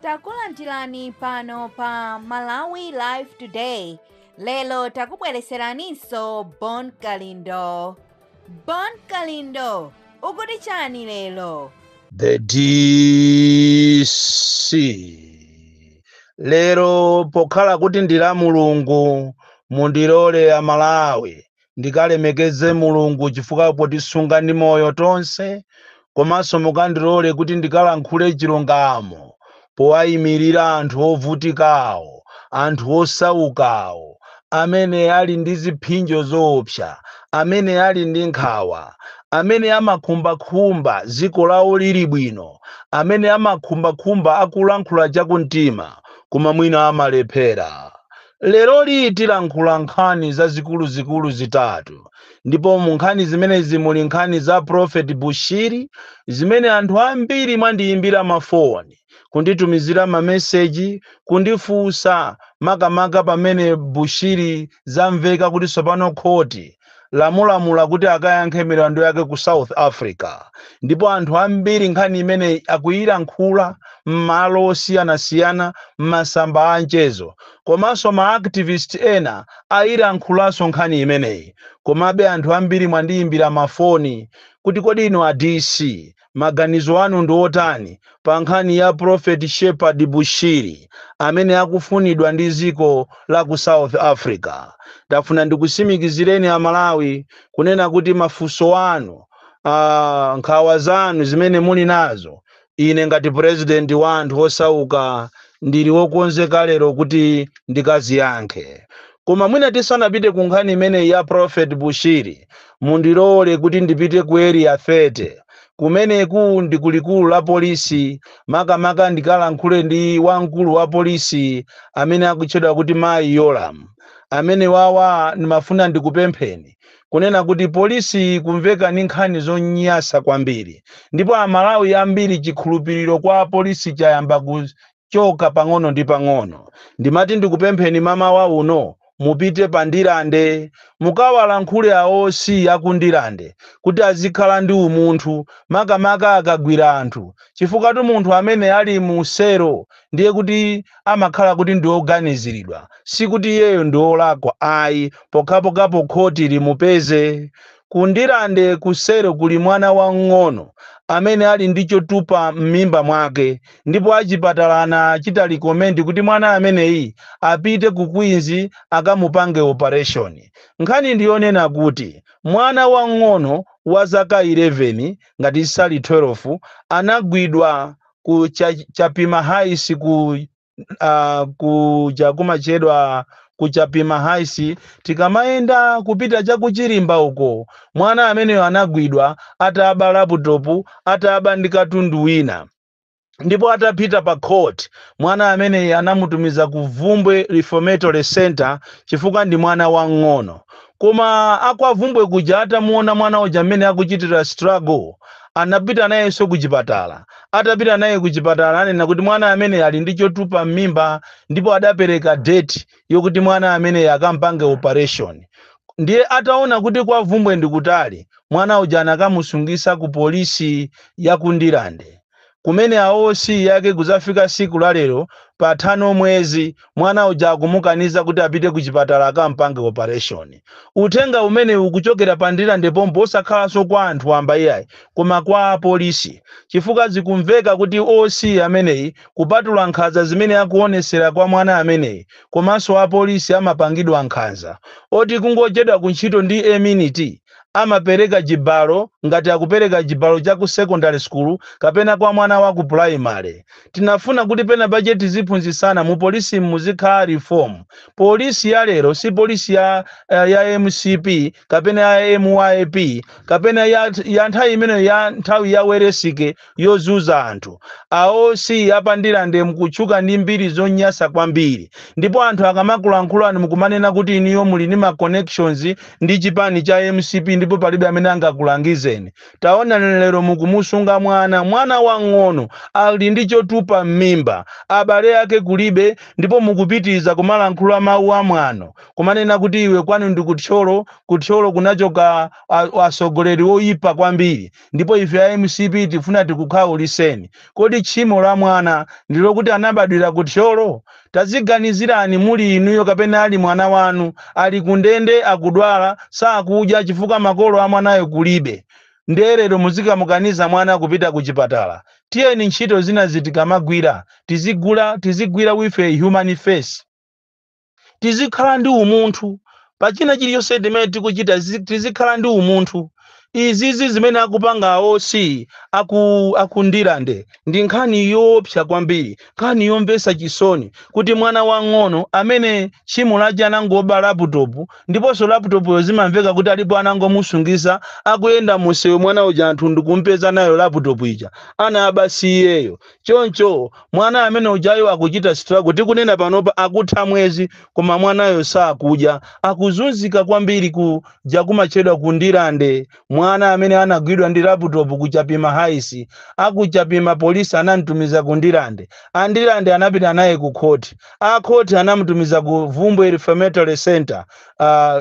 Takulandirani pano pa Malawi Live Today. Lelo takubwereseraninso Bon Kalindo. Bon Kalindo, ukuti chani lelo? The DC. Lero pokhala kuti ndila Mulungu mundilole a Malawi ndikalemekeze Mulungu chifukwa potisunga ndi moyo tonse, komanso mukandilole kuti ndikalankhule chilungamo powayimirira anthu ovutikawo, anthu osaukawo, amene ali ndi ziphinjo zoopsa, amene ali ndi nkhawa, amene amakhumbakhumba dziko lawo lili bwino, amene amakhumbakhumba akulankhula chakumtima koma mwina amalephera. Lero tilankhula nkhani zazikulu zitatu, ndipo mu nkhani zimenezi muli nkhani za Prophet Bushiri, zimene anthu ambiri mwandiyimbira mafoni, kunditumizira mameseji, kundifunsa makamaka pamene Bushiri zamveka kuti tsopano khoti lamulamula kuti akayankhe milandu yake ku South Africa. Ndipo anthu ambiri nkhani imene akuyilankhula m'malo osiyanasiyana m'masamba anchezo, komanso ma-activist ena ayilankhulanso nkhani imeneyi. Komabe anthu ambiri mwandiyimbira mafoni kuti kodi inu a DC maganizo anu ndi otani pa nkhani ya Prophet Shepherd Bushiri amene akufunidwa ndi dziko la ku South Africa. Ndafuna ndikusimikizireni a Malawi kunena kuti mafunso anu, nkhawa zanu zimene muli nazo, ine ngati president wa anthu osauka ndili wokonzeka lero kuti ndikaziyankhe. Koma mwina tisanapite ku nkhani imene ya Prophet Bushiri, mundilole kuti ndipite ku area 30 kumeneku ndi kulikulu la polisi, makamaka ndikalankhule ndi wamkulu wa polisi amene akutchedwa kuti Mai Yoram, amene wawa ndimafuna ndikupempheni kunena kuti polisi kumveka ni nkhani zonyasa kwambiri, ndipo a Malawi ambiri chikhulupiriro kwa polisi chayamba kuchoka pang'ono ndi pang'ono. Ndimati ndikupempheni mama wa uno mupite pandilande mukawalankhule aosi akundilande kuti azikhala ndi umunthu, makamaka akagwira anthu, chifukwa tu munthu amene ali mu sero ndiye kuti amakhala kuti ndi oganiziridwa, sikuti iyeyo ndi olakwa ayi, pokapokapo khoti limupeze. Kundilande kusero kuli mwana wang'ono amene ali ndi chotupa m'mimba mwake, ndipo achipatalana achita recommend kuti mwana ameneyi apite ku Queens akamupange operation. Nkhani ndiyonena kuti mwana wang'ono wa zaka 11 ngati sali 12 anagwidwa ku Chapima Heights ku chakumachedwa ku Chapima Heights. Tikamaenda kupita chakuchirimba uko, mwana ameneyo anagwidwa ataba laptop, ataba ndi katundu wina, ndipo atapita pa court mwana amene anamutumiza ku Vumbwe Reformatory Center chifukwa ndi mwana wang'ono. Koma akwavumbwe kuja atamuona mwana uja amene akuchitira struggle, anapita nayenso kuchipatala. Atapita naye kuchipatala anena kuti mwana amene ali ndi chotupa m'mimba, ndipo adapereka date yokuti mwana amene akampange operation. Ndiye ataona kuti kwa Vumbwe ndi kutali, mwana uja anakamusungisa ku polisi ya Kundilande, kumene aosi yake kuzafika siku la lero pa 5 mwezi mwana uja akumukaniza kuti apite kuchipatala akampange operation. Uthenga umene ukuchokera pandilande pompo osakhalanso kwa anthu amba iyayi koma kwa polisi, chifukwa zikumveka kuti osi ameneyi kupatula nkhanza zimene akuonesera kwa mwana ameneyi, komanso a polisi amapangidwa nkhanza oti kungochedwa kuntchito ndi a minute amapereka jibalo ngati akupereka jibalo cha ku secondary school kapena kwa mwana wa ku primary. Tinafuna kuti pena budget ziphunzitsana mu polisi muzikhala reform. Polisi ya lero si polisi ya MCP kapena ya MYP kapena ya nthawi imene ya nthawi ya Weresike yozuza anthu. Aosi apandilande mukutchuka ndi mbiri zonyasa kwambiri, ndipo anthu akamakulankhulani mukumanena kuti iniyo muli ndi ma connections ndi chipani cha MCP ndipo palibe amene angakulangizeni. Taona lero mukumusunga mwana wang'ono ali ndi chotupa m'mimba, abale ake kulibe, ndipo mukupitiza kumalankhula mawu a mwano kumanena kuti iwe kwanu ndi kuthyolo kunachoka asogoleri oyipa kwambiri, ndipo ife a MCP tifuna tikukhawiliseni. Kodi tchimo la mwana ndilo kuti anabadwira kuthyolo? Taziganizirani muli inuyo kapena ali mwana wanu ali kundende akudwala sakudya chifukwa makolo a mwanayo kulibe. Nderero muzikamukaniza mwana kupita kuchipatala. Tiyeni ntchito zina zitikamagwira tizigwira with a human face. Tizikhala ndi umunthu pachina chiliyonse timene tikuchita, tizikhala ndi umunthu. Izizi zimene akupanga aosi akundilande ndi nkhani yoopsa kwambiri, nkhani yomvetsa chisoni kuti mwana wang'ono amene tchimo lake anangoba laputopu, ndiponso laputopu zimamveka kuti alipo anangomusungisa akuyenda musewu mwana uja anthu ndikumpeza nayo laputopu ija ana abasi iyeyo. Choncho mwana amene ujayo akuchita struggle, tikunena panopa akutha mwezi koma mwanayo sakudya, akuzunzika kwambiri kuja kumachedwa kundilande. Mwana amene anagwidwa ndi laputopu kuchapima haisi, akuchapima polisi anamtumiza kundilande, andilande anapita naye ku khoti, akhoti anamutumiza ku Vumbwe Reformatory Center.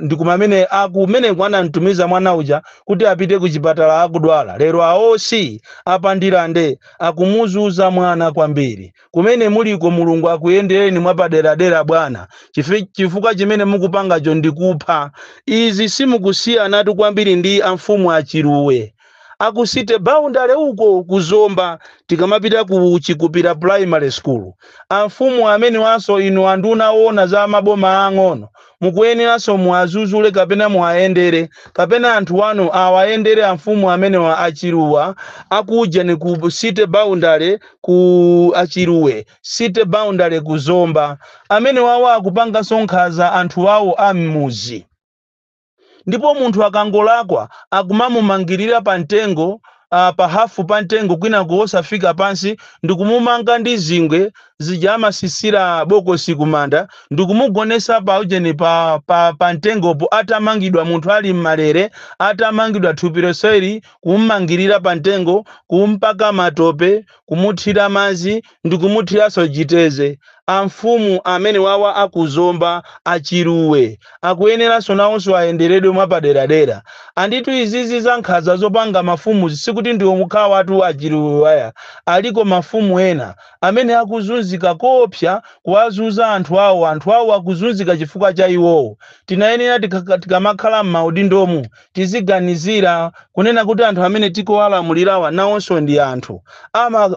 Ndikumamene akumene anamtumiza mwana uja kuti apite kuchipatala akudwala. Lero aosi apandilande akumuzuza mwana kwambiri. Kumene muliko Mulungu akuyendereni mwapaderadera bwana, chifukwa chimene mukupangacho ndikupha. Izi simukusiyanatu kwambiri ndi amfumu achiruwe akusite boundary uko kuzomba tikamapita ku Chikupira primary school. Amfumu amene waso inu anduna ona za maboma ang'ono mukuyeneranso muazuzule kapena muayendere kapena anthu wanu awaendere amfumu amene wa achiruwa akuja ni ku city boundary ku achiruwe city boundary kuzomba amene wawa akupanga sonkhaza anthu wawo amuzi. Ndipo munthu akangolakwa akumamumangirira pantengo pahafu pantengo kwina kuosafika pansi ndikumumanga ndi zingwe zijamasisira bokosi kumanda ndikumugonesa paujeni pantengopo atamangidwa munthu ali mmalere atamangidwa thupiroseri kummangirira pantengo kumpaka matope kumuthira mazi ndikumuthiranso jiteze. Amfumu amene wawa akuzomba achiruwe akuyeneranso nawonso ayenderedwe mwapaderadera. Anditu izizi za nkhaza zopanga mafumu sikuti ndiwo mukhawa watu achiruwe waya, aliko mafumu ena amene akuzunzika kopsa kuwazuza anthu awo akuzunzika chifukwa cha iwowo. Tinayenera tikamakhala m'maudindomu tiziganizira kunena kuti anthu amene tikuwalamulirawa nawonso ndi anthu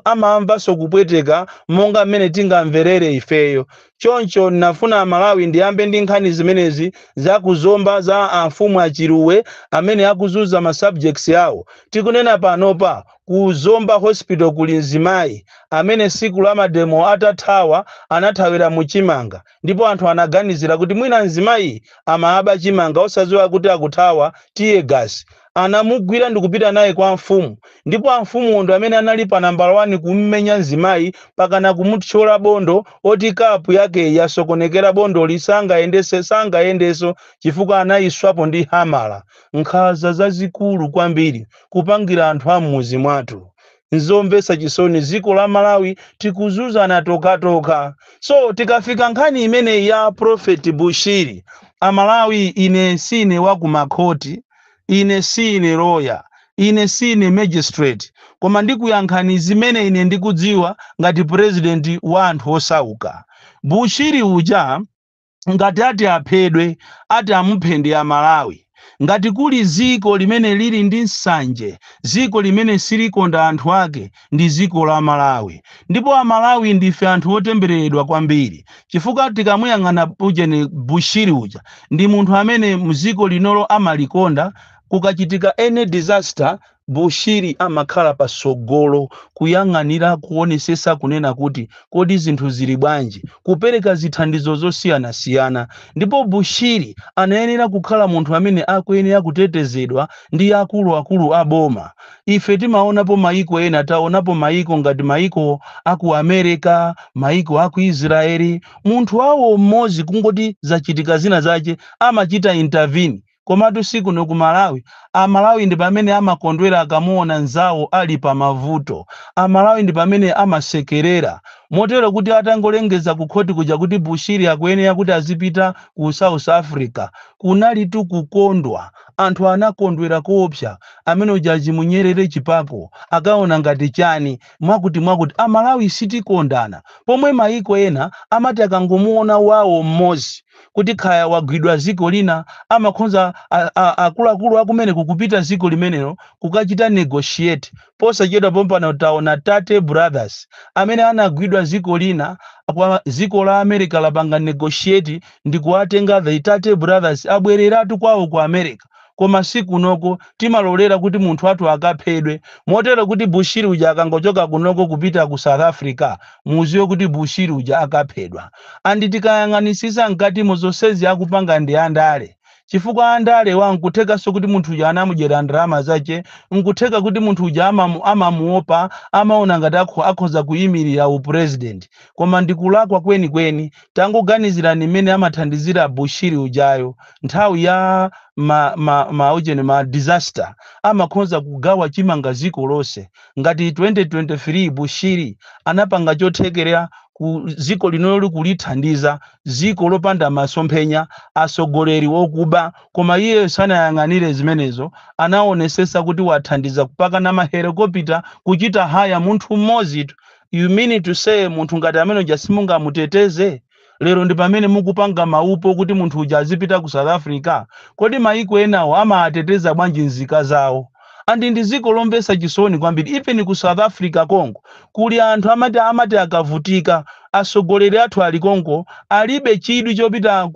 amamvanso kupweteka monga mmene tingamverere ifeyo. Choncho nafuna Malawi ndiyambe ndi nkhani zimenezi za kuzomba za amfumu achiruwe amene akuzuza ma subjects yawo. Tikunena panopa kuzomba hospital kuli mzimayi amene siku la mademo atathawa anathawira mu chimanga, ndipo anthu anaganizira kuti mwina mzimayi amaaba chimanga osaziwa kuti akuthawa tiye gas. Anamugwira ndikupita naye kwa mfumu, ndipo amfumu ndo amene anali pa nambala 1 kummenya mzimayi pakana kumuthyola bondo oti kapu yake yasokonekera bondo lisanga yendeso chifukwa anayiswapo ndi hamala. Nkhaza zazikulu kwambiri kupangira anthu amuzi mwathu. Nzomvetsa chisoni ziko la Malawi tikuzuzana toka. So tikafika nkhani imene ya Prophet Bushiri, Amalawi ine sine wakumakhoti, ine sine lawyer, ine sine magistrate, koma ndikuyankhani zimene ine ndikudziwa ngati president wa anthu osauka. Bushiri uja ngati ati aphedwe ati amuphende Amalawi. Ngati kuli ziko limene lili ndi nsanje, ziko limene silikonda anthu ake ndi ziko la Malawi. Ndipo Amalawi ndife anthu otembereredwa kwambiri, chifukwa tikamuyang'ana ujeni Bushiri uja ndi munthu amene muziko linolo amalikonda. Kukachitika any disaster Bushiri amakhala pasogolo kuyang'anira kuonesesa kunena kuti kodi zinthu zili bwanji, kupereka zithandizo zosiyana. Ndipo Bushiri anayenera kukhala munthu amene akuyenera kutetezedwa ndi akulu aboma. Ife timaonapo maiko ena, taonapo maiko ngati maiko aku America, maiko aku Israeli, munthu wawo mmozi kungoti zachitika zina zache amachita intervene komatu siku no ku Malawi Amalawi ndi pamene amakondwera akamuona nzawo ali pa mavuto. Amalawi ndi pamene amasekerera motero kuti atangolengeza ku khoti kuja kuti Bushiri akuyenera kuti azipita ku South Africa kunali tu kukondwa. Anthu anakondwera koopsa amene ujaji Munyerere Chipako akaona ngati chani mwakuti Amalawi sitikondana pomwe maiko ena amati akangomuona wawo mmozi kuti khaya wagwidwa ziko lina amakhonza akuluakulu akumene kukupita ziko limenelo kukachita negotiate posachedwa pompano taona Tate Brothers amene anagwidwa ziko lina kwa ziko la America lapanga negotiate ndi kuwatenga the Tate Brothers abwereratu kwawo ku America. Koma siku noko timalolera kuti munthu athu akaphedwe motero kuti Bushiri uja akangochoka kunoko kupita ku South Africa muziwe kuti Bushiri uja akaphedwa. Andi tikayang'anisisa mkati muzonsezi akupanga ndi andale chifukwa andale wankutheka so kuti munthu uja anamudyera ndalama zache nkutheka kuti munthu uja amamuopa amaona ngati akhoza kuyimirira upresident koma ndikulakwa kweni tangoganizirani imene amathandizira Bushiri ujayo nthawi ya ma disaster amakhonza kugawa chimanga ziko lose ngati 2023 Bushiri anapanga chothekera ku ziko linolo kulithandiza ziko lopanda masomphenya asogoleri wokuba koma iye sanayang'anire zimenezo anaonesesa kuti wathandiza kupaka na mahelikopita kuchita haya munthu mmodzi. You mean to say munthu ngati amene uja simungamuteteze? Lero ndi pamene mukupanga maupo kuti munthu uja azipita ku South Africa. Kodi maiko enawo amateteza bwanji nzika zawo? Andi ndi ziko lombesa chisoni kwambiri even ku South Africa Congo kuli anthu amati akavutika asogoleri athu ali Congo alibe chidwi chopita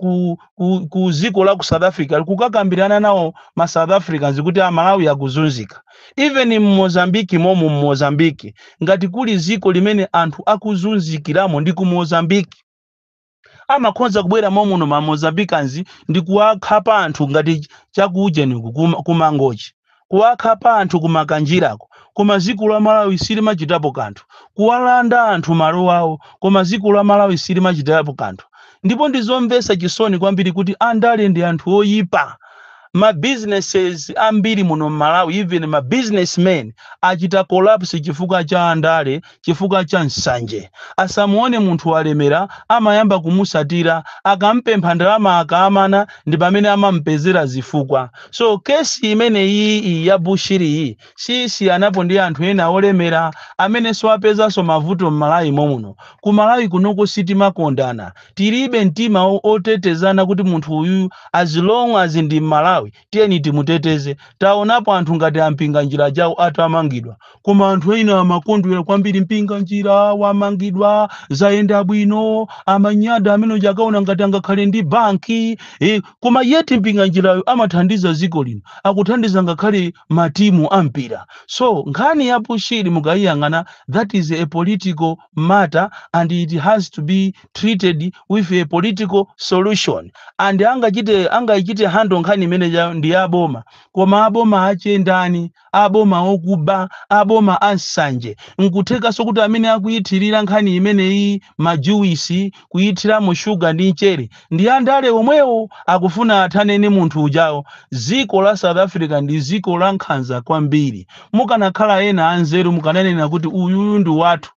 ku ziko la ku South Africa kukakambirana nawo ma South Africans kuti Amalawi akuzunzika. Even in Mozambique Mozambique ngati kuli ziko limene anthu akuzunzikiramo ndi ku Mozambique amakhonza kubwera momuno ma Mozambicans ndi kuwakhapa anthu ngati chakujeni kumangochi kuwakhapa anthu kumakanjirako koma ziko la Malawi silimachitapo kanthu kuwalanda anthu malo awo koma ziko la Malawi silimachitapo kanthu. Ndipo ndizomvesa chisoni kwambiri kuti andale ndi anthu oyipa. Ma businesses ambiri muno Malawi even ma businessmen achita collapse chifukwa cha andale chifukwa cha nsanje. Asamuone munthu walemera amayamba kumusatira akampempha ndalama akaamana ndi pamene amampezera zifukwa. So kesi imene iyi ya Bushiri iyi sisi anapo ndi anthu ena olemera amene swapeza so mavuto Malawi momuno. Ku Malawi kunoko sitimakondana tilibe mtima otetezana kuti munthu uyu as long as ndi Malawi tiyeni timuteteze. Taonapo anthu ngati ampinga njira jawo atamangidwa koma anthu ena amakondwera kwambiri mpinga njira wamangidwa zayenda bwino amanyada amene jakaona ngati angakhale ndi banki koma yeti mpinga njirayo amathandiza ziko lino akuthandiza ngakhale matimu ampira. So nkhani ya Bushiri mukayiyang'ana that is a political matter and it has to be treated with a political solution and angachite hando nkhani imene ndi aboma koma aboma achendani aboma okuba aboma ansanje nkutheka sokuti amene akuyitirira nkhani imene iyi majuisi kuyithira mu sugar ndi nchere ndi andale omwewo akufuna athanene munthu ujawo. Ziko la South Africa ndi ziko la nkhanza kwambiri mukanakhala ena anzeru mukananena kuti uyuyu ndi wathu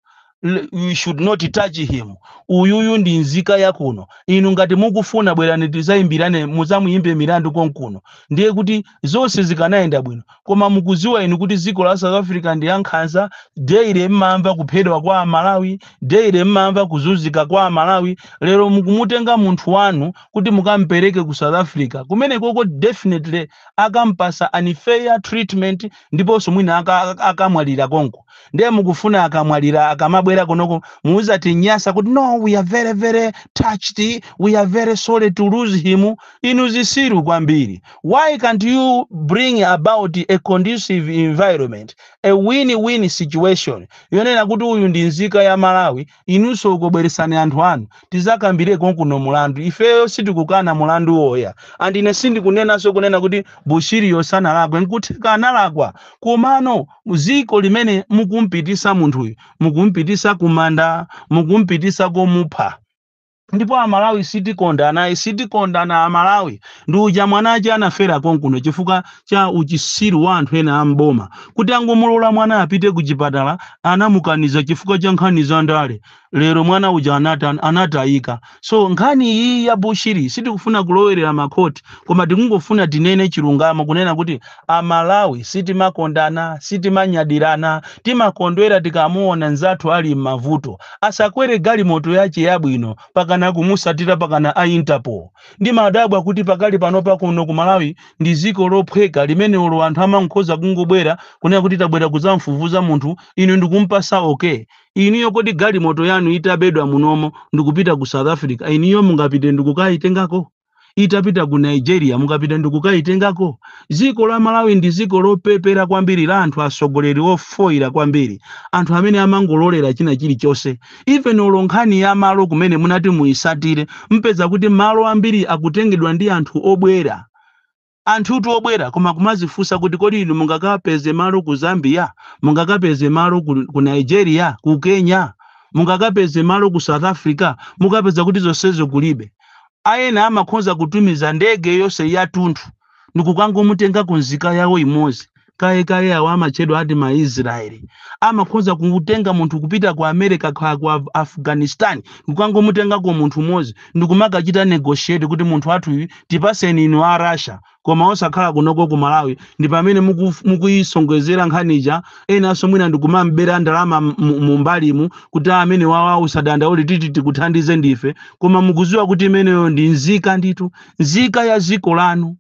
we should not touch him uyuyu ndi nzika yakuno inu ngati mukufuna bwerani tizayimbirane muzamuyimbe milandu konkuno ndiye kuti zonse zikanayenda bwino koma mukuziwa inu kuti ziko la South Africa ndi yankhanza deire mmamva kuphedwa kwa Amalawi deire mmamva kuzunzika kwa Amalawi. Lero mukumutenga munthu wanu kuti mukampereke ku South Africa kumene koko definitely akampasa unfair treatment ndiponso mwina akamwalira konko ndiye mukufuna akamwalira akamabwera konoko muuza tinyasa kuti no we are very very touched we are very sorry to lose him. Inu zisiru kwambiri. Why can't you bring about a conducive environment a win-win situation yonena kuti uyu ndi nzika ya Malawi inunso ukobweresani anthu anu tizakambire konkuno mulandu ifeyo sitikukana mulandu oya and ine sindikunenanso kunena kuti Bushiri yosanalakwa nkutheka analakwa komano muziko limene mukumpitisa munthuyu mukumpitisa kumanda mukumpitisa komupha ndipo amalawi sitikondana amalawi ndi uja mwanace anafera konkuno chifukwa cha uchisiru wa anthu ena amboma kuti angomulola mwana apite ku chipatala anamukaniza chifukwa cha nkhani za ndale lero mwana uja anatayika. So nkhani iyi ya Bushiri sitikufuna kulowerera makhoti koma tikungofuna tinene chilungamo kunena kuti amalawi sitimakondana sitimanyadirana timakondwera tikamuona nzathu ali m'mavuto asakwere galimoto yace yabwino pakana kumusatira pakana a Interpol. Ndi madabwa kuti pakali panopa kuno ku Malawi ndi ziko lophweka limene olo anthu amankhoza kungobwera kunena kuti tabwera kuzamfufuza munthu inu ndikumpasa okay. Iniyo kodi galimoto yanu itabedwa munomo ndikupita ku South Africa iniyo mungapite ndikukayitengako itapita ku Nigeria mungapita ndikukayitengako. Ziko la Malawi ndi ziko lopepera kwambiri la anthu asogoleri ofoira kwambiri anthu amene amangololera china chilichonse. Even olonkhani ya malo kumene munati muisatire mpeza kuti malo ambiri akutengedwa ndi anthu obwera anthu obwera koma kumazifusa kuti kodi inu mungakapeze malo ku Zambia mungakapeze malo ku Nigeria ku Kenya mungakapeze malo ku South Africa mukapeza kuti zonsezo kulibe. Ayena amakhoza kutumiza ndege yonse yatunthu ndikukangomutenga ku nzika yawo imodzi kaye awo amachedwa ati ma Israeli amakhoza kutenga munthu kupita ku America ku Afghanistan ndikukangomutenga ku munthu mmodzi ndikumakachita negotiate kuti munthu athu tipaseni inu a Russia koma osakhala kunoko ku Malawi ndi pamene mukuyisongezera nkhanija enaso mwina ndikumambera ndalama mu mbalimu kuti amene wawa usadanda uli titi tikuthandize ndife koma mukuziwa kuti imeneyo ndi nzika nditu nzika ya ziko lanu.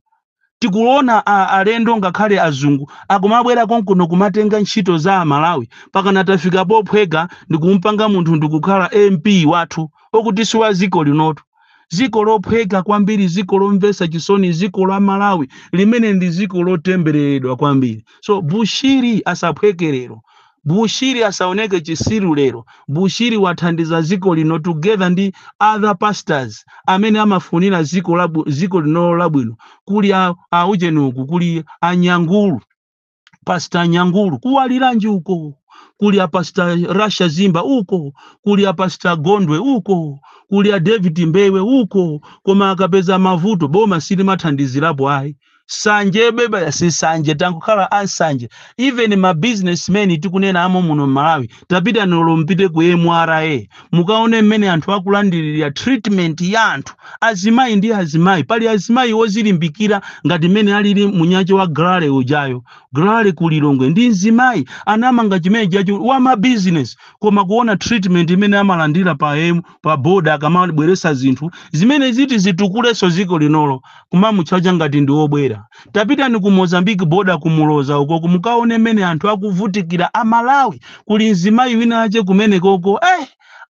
Tikuona alendo ngakhale azungu akumabwera konkuno kumatenga ntchito za Malawi pakana tafika pophweka ndikumpanga munthu ndikukhala MP wathu okuti siwa ziko linotu ziko lophweka kwambiri ziko lomvesa chisoni ziko la Malawi limene ndi ziko lotembereredwa kwambiri. So Bushiri asaphwekerero Bushiri asaoneke chisiru lero Bushiri wathandiza ziko lino together ndi other pastors amene amafunira ziko lino labwino kuli aujenuku kuli anyangulu Pastor Nyangulu kuwaliranji uko kuli a Pastor Rasha Zimba uko kuli a Pastor Gondwe uko kuli a David Mbewe uko koma akapeza mavuto boma sili mathandizirapo ayi sanje beba yasisanje tankukhala ansanje even ma businessmen tikunena amo muno Malawi tapita nolompite ku MRA mukaone mmene anthu akulandirira treatment ya anthu azimayi ndi azimayi pali azimayi wozilimbikira ngati mmene alili munyache wa Grale ujayo Grale kulilongwe ndi nzimayi anamanga chimene chacho wa ma business koma kuona treatment imene amalandira pa boda akamabweresa zinthu zimene ziti zitukuleso ziko linolo kumamuchaja ngati ndi obwera. Tapita ni ku Mozambique boda kumuloza uko kumukaone mmene anthu akuvutikira amalawi kuli nzimayi wina ache kumene koko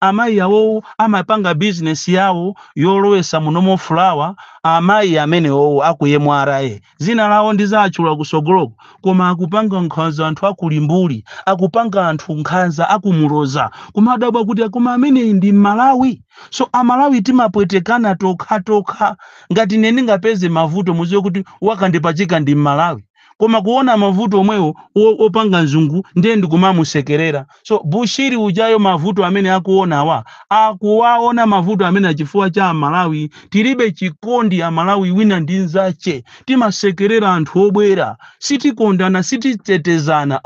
amayi yawo amapanga business yawo yolowesa munomo flower amayi amene owo akuyemwara zina lawo ndizachula kusogoloko koma akupanga nkhanza anthu akulimbuli akupanga anthu nkhanza akumuloza kumadabwa kuti akoma amene ndi Malawi. So amalawi timapwetekana tokha ngati nene ngapeze mavuto muziwe kuti wakandipachika ndi Malawi koma kuona mavuto omwewo opanga nzungu ndiye ndikumamusekerera. So Bushiri ujayo mavuto amene akuonawa akuwaona mavuto amene achifuwa cha Malawi tilibe chikondi ya Malawi wina ndi nzache timasekerera anthu obwera sitikondana sititetezana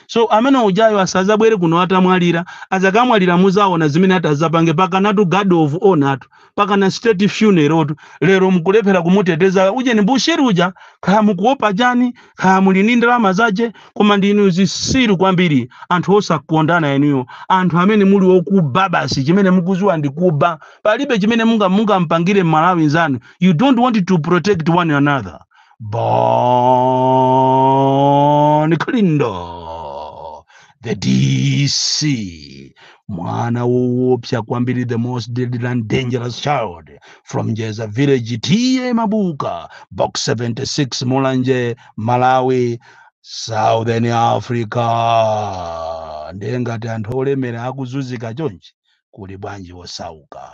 so amene ujayo asazabwere kuno atamwalira azakamwalira muzaona zimene atazapange pakanatu God of honor pakana state funeral lero mkulephera kumuteteza uje ni Bushiri uja kaya mukuopa jani kaya mulini ndalama zache koma ndinu zisiru kwambiri anthu osakondana eniyo anthu amene muli okuba basi chimene mukuziwa ndi kuba palibe chimene munga mpangire Malawi nzanu. You don't want to protect one another. Bon Kalindo the DC mwana woopsa kwambiri the most deadly and dangerous child from Jeza village TA Mabuka box 76 Mulanje Malawi Southern Africa. Ndengati anthu olemera akuzunzika chonchi kuli bwanji wosauka.